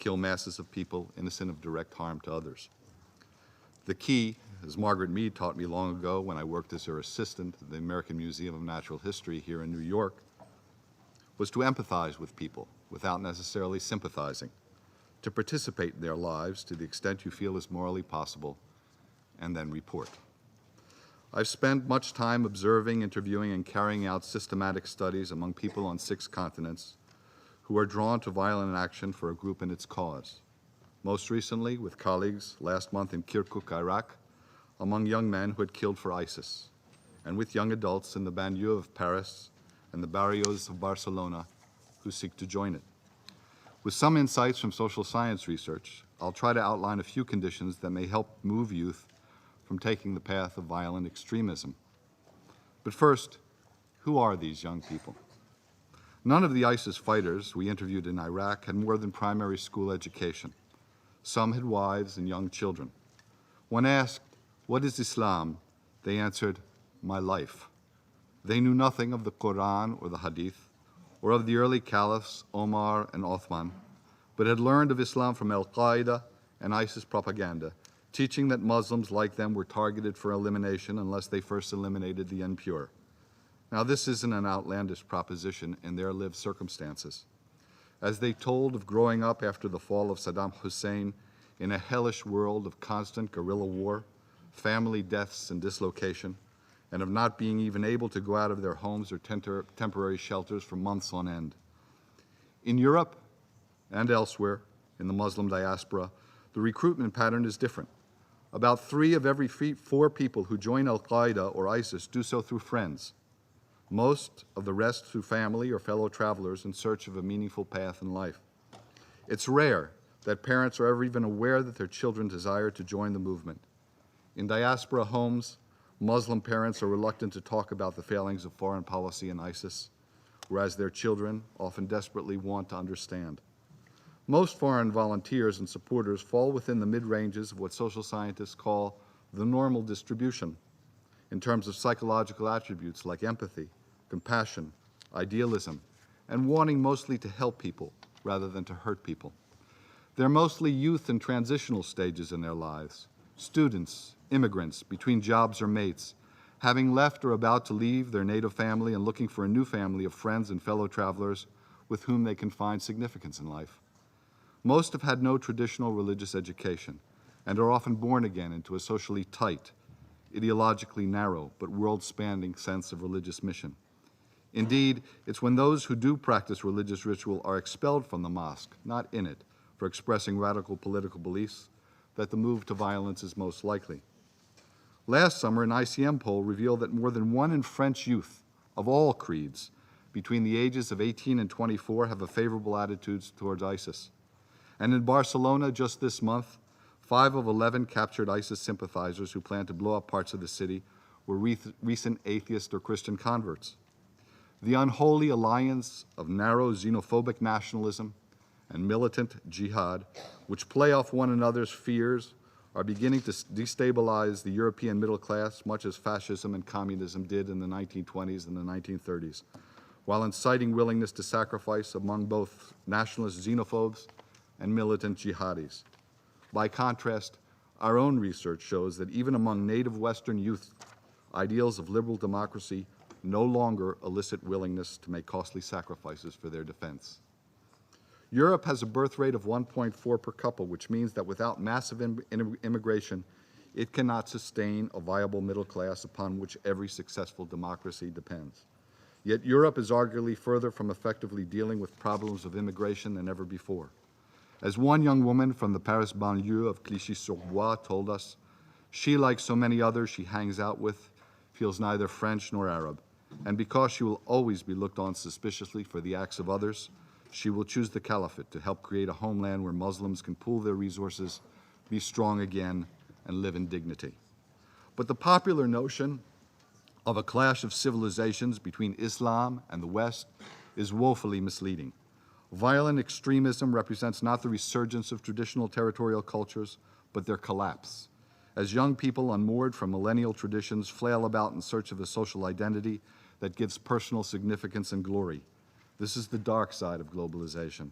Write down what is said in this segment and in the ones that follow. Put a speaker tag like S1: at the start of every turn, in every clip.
S1: kill masses of people innocent of direct harm to others. The key, as Margaret Mead taught me long ago when I worked as her assistant at the American Museum of Natural History here in New York, was to empathize with people without necessarily sympathizing, to participate in their lives to the extent you feel is morally possible, and then report. I've spent much time observing, interviewing, and carrying out systematic studies among people on 6 continents who are drawn to violent action for a group and its cause. Most recently, with colleagues last month in Kirkuk, Iraq, among young men who had killed for ISIS, and with young adults in the banlieue of Paris and the barrios of Barcelona who seek to join it. With some insights from social science research, I'll try to outline a few conditions that may help move youth from taking the path of violent extremism. But first, who are these young people? None of the ISIS fighters we interviewed in Iraq had more than primary school education. Some had wives and young children. When asked, "What is Islam?" they answered, "My life." They knew nothing of the Quran or the Hadith, or of the early caliphs, Omar and Othman, but had learned of Islam from Al-Qaeda and ISIS propaganda, teaching that Muslims like them were targeted for elimination unless they first eliminated the impure. Now, this isn't an outlandish proposition in their lived circumstances. As they told of growing up after the fall of Saddam Hussein in a hellish world of constant guerrilla war, family deaths and dislocation, and of not being even able to go out of their homes or temporary shelters for months on end. In Europe and elsewhere in the Muslim diaspora, the recruitment pattern is different. About 3 of every 4 people who join Al-Qaeda or ISIS do so through friends. Most of the rest through family or fellow travelers in search of a meaningful path in life. It's rare that parents are ever even aware that their children desire to join the movement. In diaspora homes, Muslim parents are reluctant to talk about the failings of foreign policy and ISIS, whereas their children often desperately want to understand. Most foreign volunteers and supporters fall within the mid-ranges of what social scientists call the normal distribution in terms of psychological attributes like empathy, compassion, idealism, and wanting mostly to help people rather than to hurt people. They're mostly youth in transitional stages in their lives, students, immigrants, between jobs or mates, having left or about to leave their native family and looking for a new family of friends and fellow travelers with whom they can find significance in life. Most have had no traditional religious education and are often born again into a socially tight, ideologically narrow, but world-spanning sense of religious mission. Indeed, it's when those who do practice religious ritual are expelled from the mosque, not in it, for expressing radical political beliefs, that the move to violence is most likely. Last summer, an ICM poll revealed that more than 1 in French youth of all creeds between the ages of 18 and 24 have a favorable attitudes towards ISIS. And in Barcelona just this month, 5 of 11 captured ISIS sympathizers who planned to blow up parts of the city were recent atheist or Christian converts. The unholy alliance of narrow xenophobic nationalism and militant jihad, which play off one another's fears, are beginning to destabilize the European middle class, much as fascism and communism did in the 1920s and the 1930s, while inciting willingness to sacrifice among both nationalist xenophobes and militant jihadis. By contrast, our own research shows that even among native Western youth, ideals of liberal democracy no longer elicit willingness to make costly sacrifices for their defense. Europe has a birth rate of 1.4 per couple, which means that without massive immigration, it cannot sustain a viable middle class upon which every successful democracy depends. Yet Europe is arguably further from effectively dealing with problems of immigration than ever before. As one young woman from the Paris banlieue of Clichy-sur-Bois told us, she, like so many others she hangs out with, feels neither French nor Arab, and because she will always be looked on suspiciously for the acts of others, she will choose the caliphate to help create a homeland where Muslims can pool their resources, be strong again, and live in dignity. But the popular notion of a clash of civilizations between Islam and the West is woefully misleading. Violent extremism represents not the resurgence of traditional territorial cultures, but their collapse. As young people unmoored from millennial traditions flail about in search of a social identity that gives personal significance and glory. This is the dark side of globalization.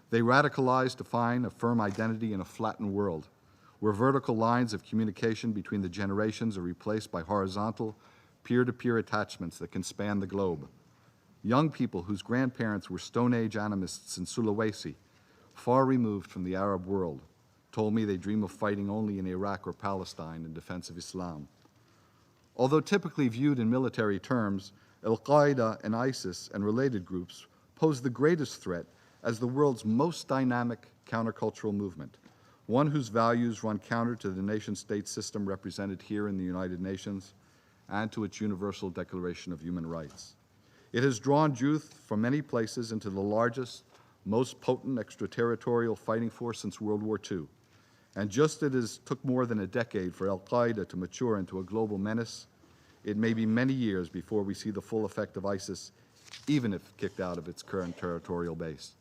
S1: They radicalize to find a firm identity in a flattened world, where vertical lines of communication between the generations are replaced by horizontal, peer-to-peer attachments that can span the globe. Young people whose grandparents were Stone Age animists in Sulawesi, far removed from the Arab world, told me they dream of fighting only in Iraq or Palestine in defense of Islam. Although typically viewed in military terms, Al-Qaeda and ISIS and related groups pose the greatest threat as the world's most dynamic countercultural movement, one whose values run counter to the nation-state system represented here in the United Nations and to its Universal Declaration of Human Rights. It has drawn youth from many places into the largest, most potent extraterritorial fighting force since World War II. And just as it took more than a decade for Al-Qaeda to mature into a global menace, it may be many years before we see the full effect of ISIS, even if kicked out of its current territorial base.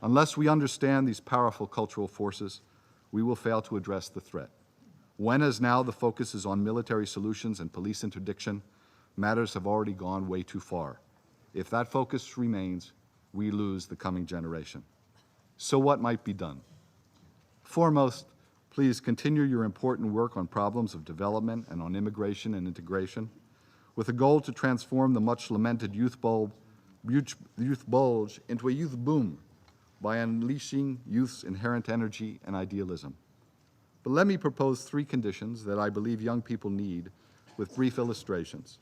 S1: Unless we understand these powerful cultural forces, we will fail to address the threat. When, as now, the focus is on military solutions and police interdiction, matters have already gone way too far. If that focus remains, we lose the coming generation. So what might be done? Foremost, please continue your important work on problems of development and on immigration and integration, with a goal to transform the much-lamented youth bulge into a youth boom by unleashing youth's inherent energy and idealism. But let me propose 3 conditions that I believe young people need with brief illustrations.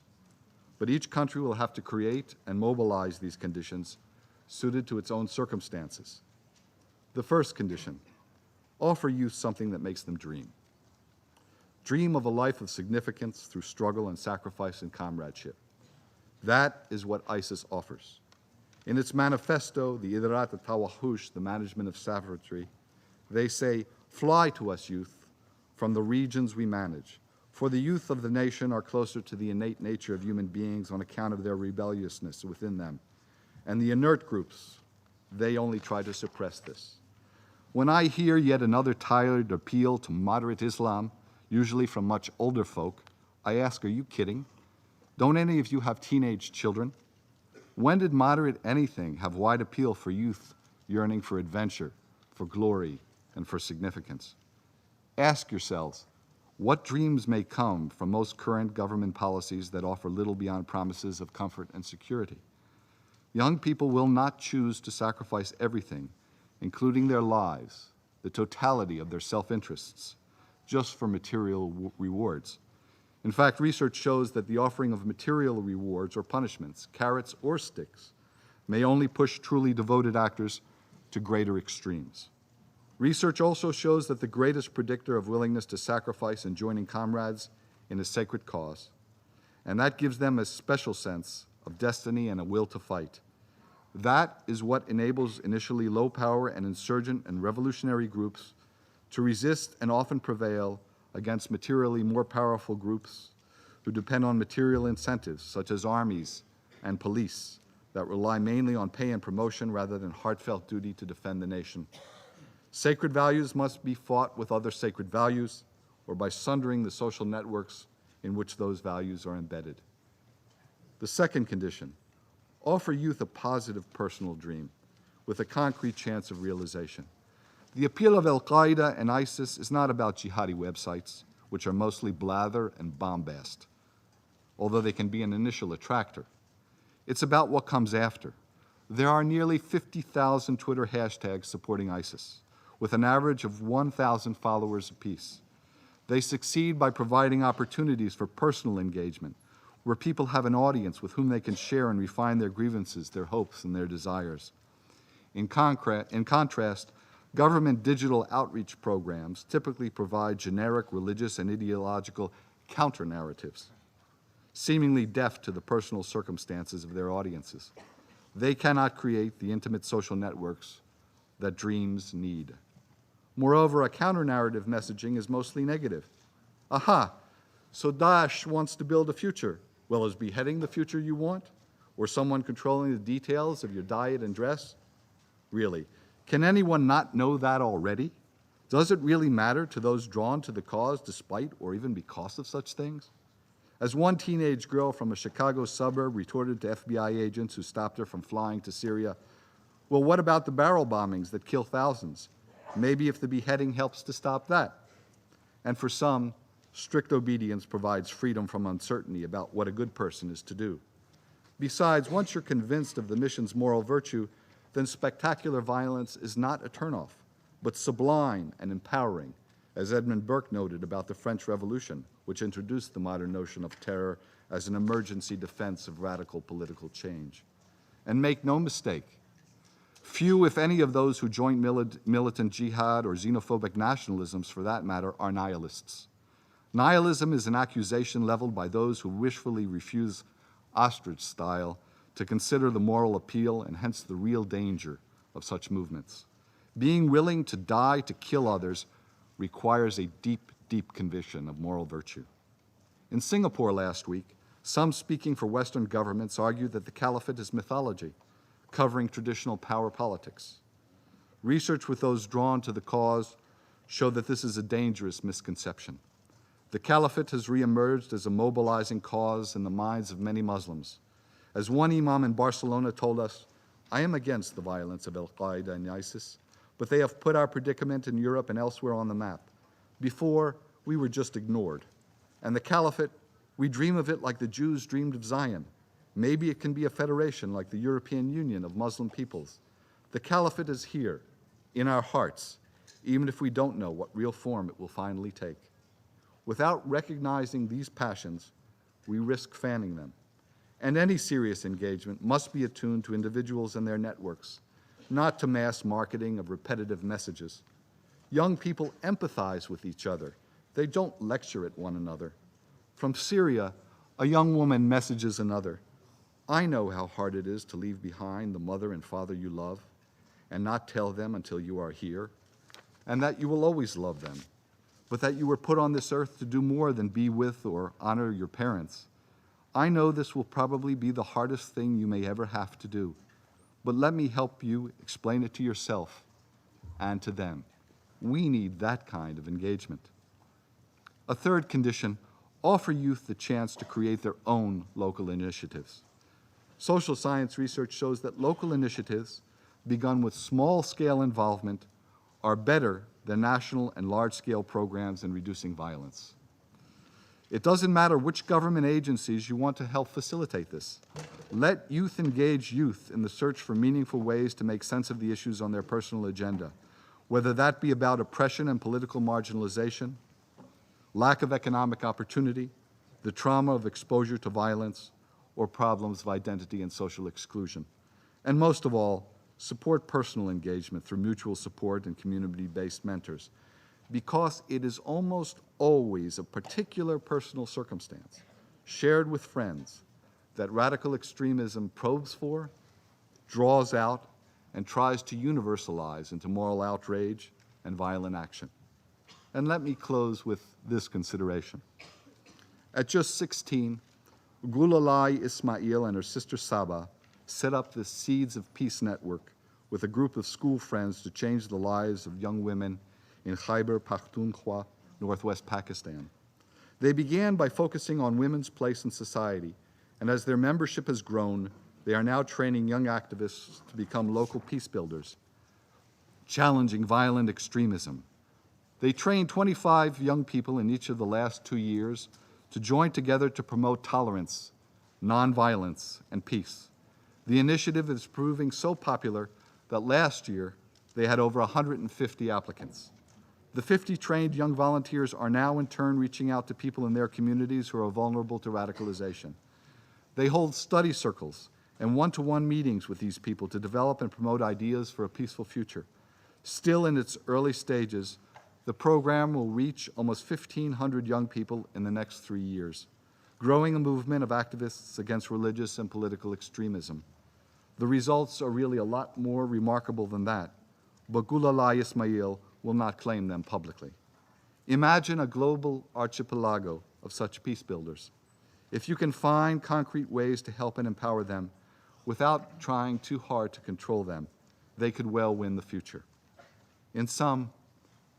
S1: But each country will have to create and mobilize these conditions suited to its own circumstances. The first condition: offer youth something that makes them dream. Dream of a life of significance through struggle and sacrifice and comradeship. That is what ISIS offers. In its manifesto, the Idrat al-Tawahush, the management of savagery, they say, "Fly to us, youth, from the regions we manage. For the youth of the nation are closer to the innate nature of human beings on account of their rebelliousness within them. And the inert groups, they only try to suppress this." When I hear yet another tired appeal to moderate Islam, usually from much older folk, I ask, are you kidding? Don't any of you have teenage children? When did moderate anything have wide appeal for youth yearning for adventure, for glory, and for significance? Ask yourselves, what dreams may come from most current government policies that offer little beyond promises of comfort and security? Young people will not choose to sacrifice everything, including their lives, the totality of their self-interests, just for material rewards. In fact, research shows that the offering of material rewards or punishments, carrots or sticks, may only push truly devoted actors to greater extremes. Research also shows that the greatest predictor of willingness to sacrifice and joining comrades in a sacred cause, and that gives them a special sense of destiny and a will to fight. That is what enables initially low-power and insurgent and revolutionary groups to resist and often prevail against materially more powerful groups who depend on material incentives, such as armies and police, that rely mainly on pay and promotion rather than heartfelt duty to defend the nation. Sacred values must be fought with other sacred values or by sundering the social networks in which those values are embedded. The second condition: offer youth a positive personal dream with a concrete chance of realization. The appeal of Al-Qaeda and ISIS is not about jihadi websites, which are mostly blather and bombast, although they can be an initial attractor. It's about what comes after. There are nearly 50,000 Twitter hashtags supporting ISIS, with an average of 1,000 followers apiece. They succeed by providing opportunities for personal engagement, where people have an audience with whom they can share and refine their grievances, their hopes, and their desires. In contrast, government digital outreach programs typically provide generic religious and ideological counter-narratives, seemingly deaf to the personal circumstances of their audiences. They cannot create the intimate social networks that dreams need. Moreover, a counter-narrative messaging is mostly negative. Aha, so Daesh wants to build a future. Well, is beheading the future you want? Or someone controlling the details of your diet and dress? Really? Can anyone not know that already? Does it really matter to those drawn to the cause despite or even because of such things? As one teenage girl from a Chicago suburb retorted to FBI agents who stopped her from flying to Syria, Well, what about the barrel bombings that kill thousands? Maybe if the beheading helps to stop that. And for some, strict obedience provides freedom from uncertainty about what a good person is to do. Besides, once you're convinced of the mission's moral virtue, then spectacular violence is not a turnoff, but sublime and empowering, as Edmund Burke noted about the French Revolution, which introduced the modern notion of terror as an emergency defense of radical political change. And make no mistake, few, if any, of those who join militant jihad or xenophobic nationalisms, for that matter, are nihilists. Nihilism is an accusation leveled by those who wishfully refuse, ostrich-style, to consider the moral appeal and hence the real danger of such movements. Being willing to die to kill others requires a deep, deep conviction of moral virtue. In Singapore last week, some speaking for Western governments argued that the caliphate is mythology, covering traditional power politics. Research with those drawn to the cause show that this is a dangerous misconception. The caliphate has reemerged as a mobilizing cause in the minds of many Muslims. As one imam in Barcelona told us, "I am against the violence of Al-Qaeda and ISIS, but they have put our predicament in Europe and elsewhere on the map. Before, we were just ignored. And the caliphate, we dream of it like the Jews dreamed of Zion. Maybe it can be a federation like the European Union of Muslim peoples. The caliphate is here, in our hearts, even if we don't know what real form it will finally take. Without recognizing these passions, we risk fanning them. And any serious engagement must be attuned to individuals and their networks, not to mass marketing of repetitive messages. Young people empathize with each other. They don't lecture at one another. From Syria, a young woman messages another, "I know how hard it is to leave behind the mother and father you love and not tell them until you are here, and that you will always love them, but that you were put on this earth to do more than be with or honor your parents. I know this will probably be the hardest thing you may ever have to do, but let me help you explain it to yourself and to them." We need that kind of engagement. A third condition, offer youth the chance to create their own local initiatives. Social science research shows that local initiatives, begun with small-scale involvement, are better than national and large-scale programs in reducing violence. It doesn't matter which government agencies you want to help facilitate this. Let youth engage youth in the search for meaningful ways to make sense of the issues on their personal agenda, whether that be about oppression and political marginalization, lack of economic opportunity, the trauma of exposure to violence, or problems of identity and social exclusion. And most of all, support personal engagement through mutual support and community-based mentors, because it is almost always a particular personal circumstance, shared with friends, that radical extremism probes for, draws out, and tries to universalize into moral outrage and violent action. And let me close with this consideration. At just 16, Gulalai Ismail and her sister Saba set up the Seeds of Peace Network with a group of school friends to change the lives of young women in Khyber Pakhtunkhwa, northwest Pakistan. They began by focusing on women's place in society, and as their membership has grown, they are now training young activists to become local peace builders, challenging violent extremism. They trained 25 young people in each of the last 2 years to join together to promote tolerance, nonviolence, and peace. The initiative is proving so popular that last year they had over 150 applicants. The 50 trained young volunteers are now in turn reaching out to people in their communities who are vulnerable to radicalization. They hold study circles and one-to-one meetings with these people to develop and promote ideas for a peaceful future. Still in its early stages, the program will reach almost 1,500 young people in the next 3 years, growing a movement of activists against religious and political extremism. The results are really a lot more remarkable than that, but Gulalai Ismail will not claim them publicly. Imagine a global archipelago of such peace builders. If you can find concrete ways to help and empower them without trying too hard to control them, they could well win the future. In sum,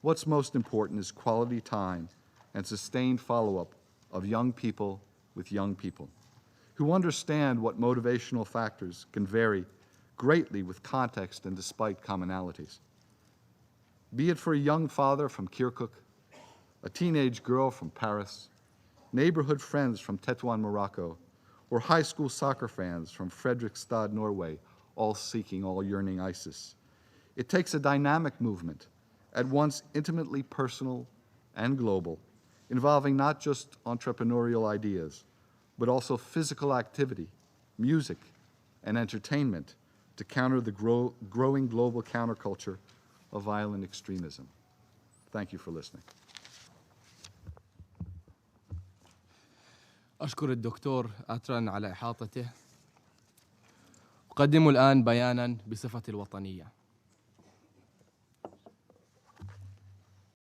S1: what's most important is quality time and sustained follow-up of young people with young people who understand what motivational factors can vary greatly with context and despite commonalities. Be it for a young father from Kirkuk, a teenage girl from Paris, neighborhood friends from Tetuan, Morocco, or high school soccer fans from Fredrikstad, Norway, all seeking, all yearning ISIS. It takes a dynamic movement, at once intimately personal and global, involving not just entrepreneurial ideas, but also physical activity, music, and entertainment to counter the growing global counterculture of violent extremism. Thank you for listening.
S2: أشكر الدكتور أتران على إحاطته. أقدم الآن بياناً بصفة الوطنية.